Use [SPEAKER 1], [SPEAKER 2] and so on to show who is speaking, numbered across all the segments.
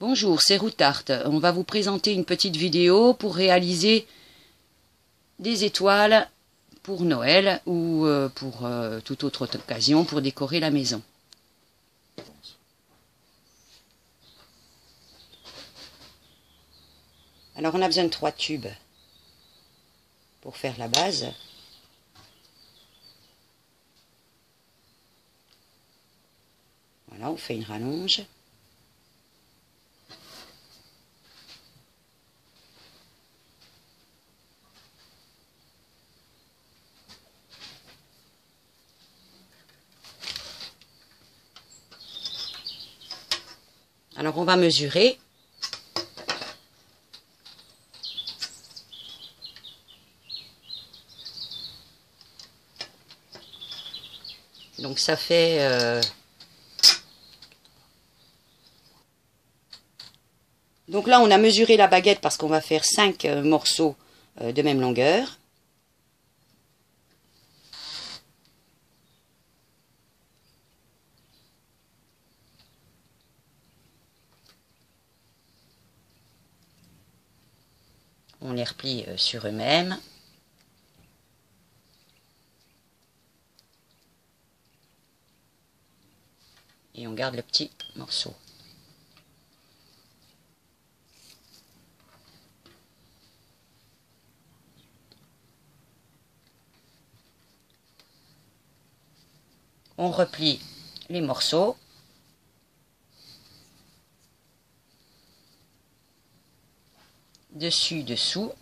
[SPEAKER 1] Bonjour, c'est Routart. On va vous présenter une petite vidéo pour réaliser des étoiles pour Noël ou pour toute autre occasion pour décorer la maison. Alors on a besoin de 3 tubes pour faire la base. Voilà, on fait une rallonge. Alors on va mesurer. Donc ça fait... Donc là on a mesuré la baguette parce qu'on va faire 5 morceaux de même longueur. On les replie sur eux-mêmes. Et on garde le petit morceau. On replie les morceaux. Dessus, dessous.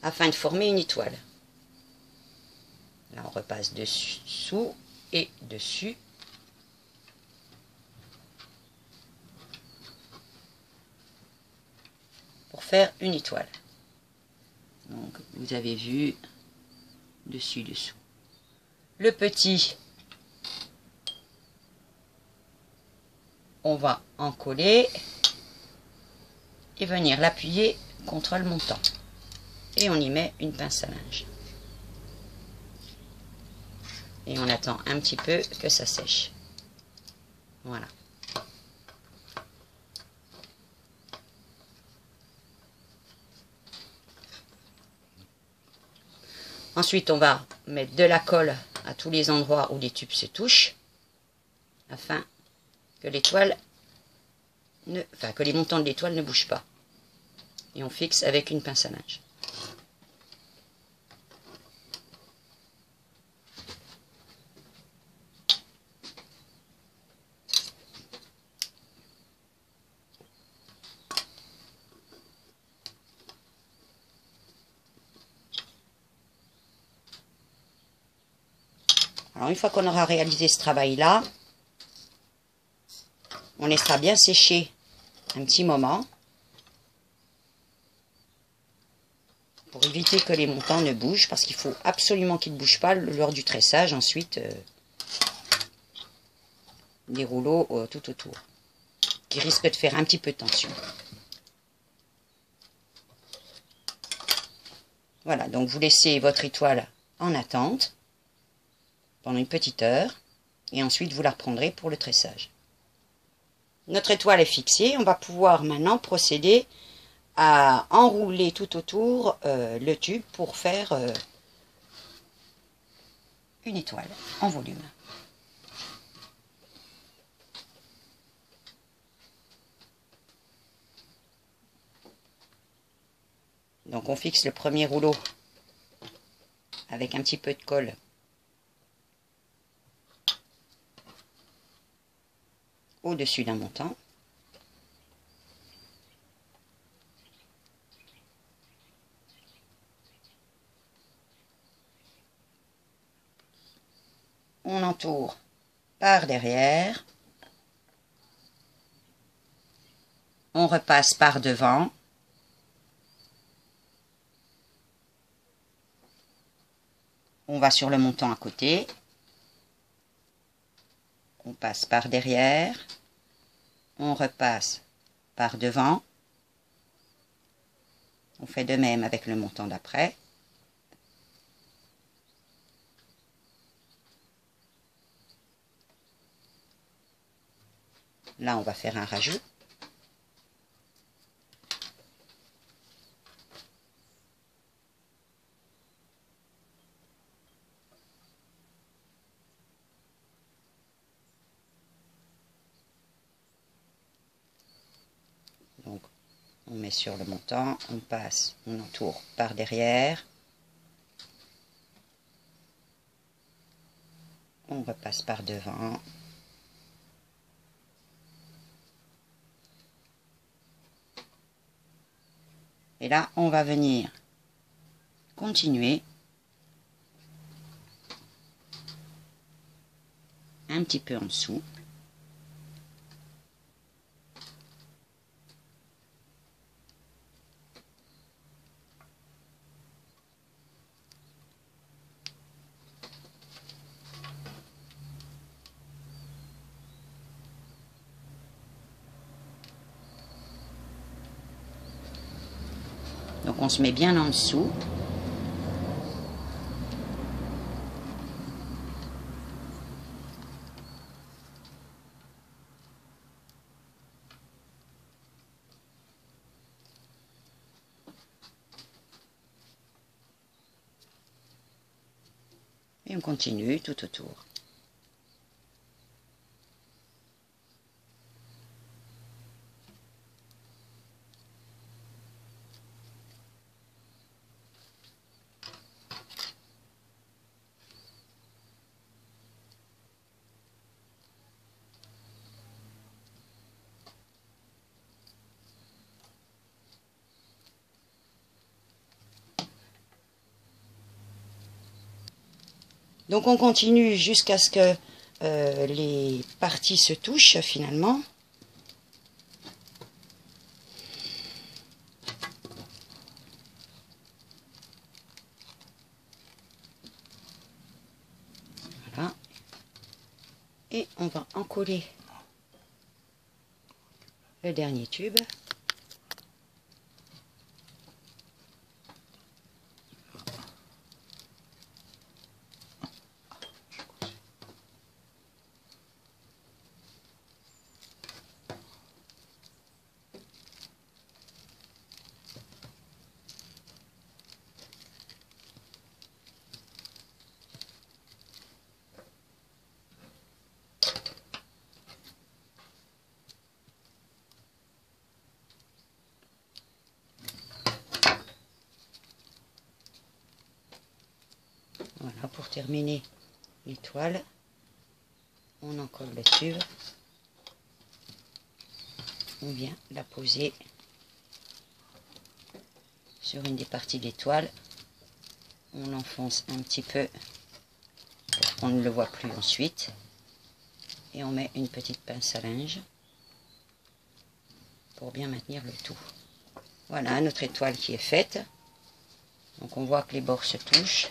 [SPEAKER 1] Afin de former une étoile. Là, on repasse dessous et dessus. Pour faire une étoile. Donc, vous avez vu, dessus, dessous. Le petit, on va en coller et venir l'appuyer contre le montant. Et on y met une pince à linge. Et on attend un petit peu que ça sèche. Voilà. Ensuite, on va mettre de la colle à tous les endroits où les tubes se touchent, afin que l'étoile que les montants de l'étoile ne bougent pas. Et on fixe avec une pince à linge. Alors une fois qu'on aura réalisé ce travail-là, on laissera bien sécher un petit moment pour éviter que les montants ne bougent, parce qu'il faut absolument qu'ils ne bougent pas lors du tressage ensuite des rouleaux tout autour, qui risquent de faire un petit peu de tension. Voilà, donc vous laissez votre étoile en attente pendant une petite heure, et ensuite vous la reprendrez pour le tressage. Notre étoile est fixée, on va pouvoir maintenant procéder à enrouler tout autour le tube pour faire une étoile en volume. Donc on fixe le premier rouleau avec un petit peu de colle au-dessus d'un montant. On entoure par derrière. On repasse par devant. On va sur le montant à côté. On passe par derrière. On repasse par devant. On fait de même avec le montant d'après. Là, on va faire un rajout. Donc, on met sur le montant, on passe, on entoure par derrière. On repasse par devant. Et là, on va venir continuer un petit peu en dessous. Donc on se met bien en dessous. Et on continue tout autour. Donc on continue jusqu'à ce que les parties se touchent finalement. Voilà. Et on va encoller le dernier tube. Voilà, pour terminer l'étoile, on encolle le tube, on vient la poser sur une des parties de l'étoile, on l'enfonce un petit peu pour qu'on ne le voit plus ensuite, et on met une petite pince à linge pour bien maintenir le tout. Voilà notre étoile qui est faite, donc on voit que les bords se touchent.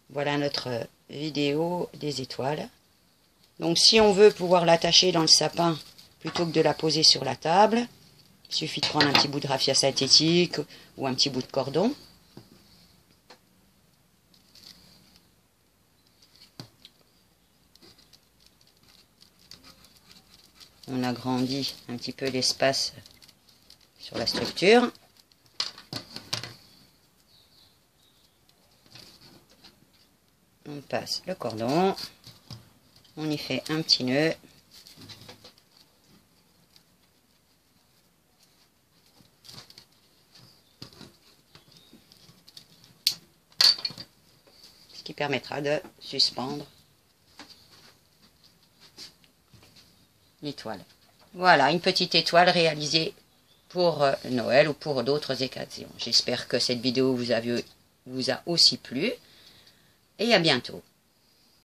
[SPEAKER 1] Voilà notre vidéo des étoiles. Donc si on veut pouvoir l'attacher dans le sapin plutôt que de la poser sur la table, il suffit de prendre un petit bout de raffia synthétique ou un petit bout de cordon. On agrandit un petit peu l'espace sur la structure. On passe le cordon, on y fait un petit nœud. Ce qui permettra de suspendre l'étoile. Voilà, une petite étoile réalisée pour Noël ou pour d'autres occasions. J'espère que cette vidéo vous a aussi plu. Et à bientôt.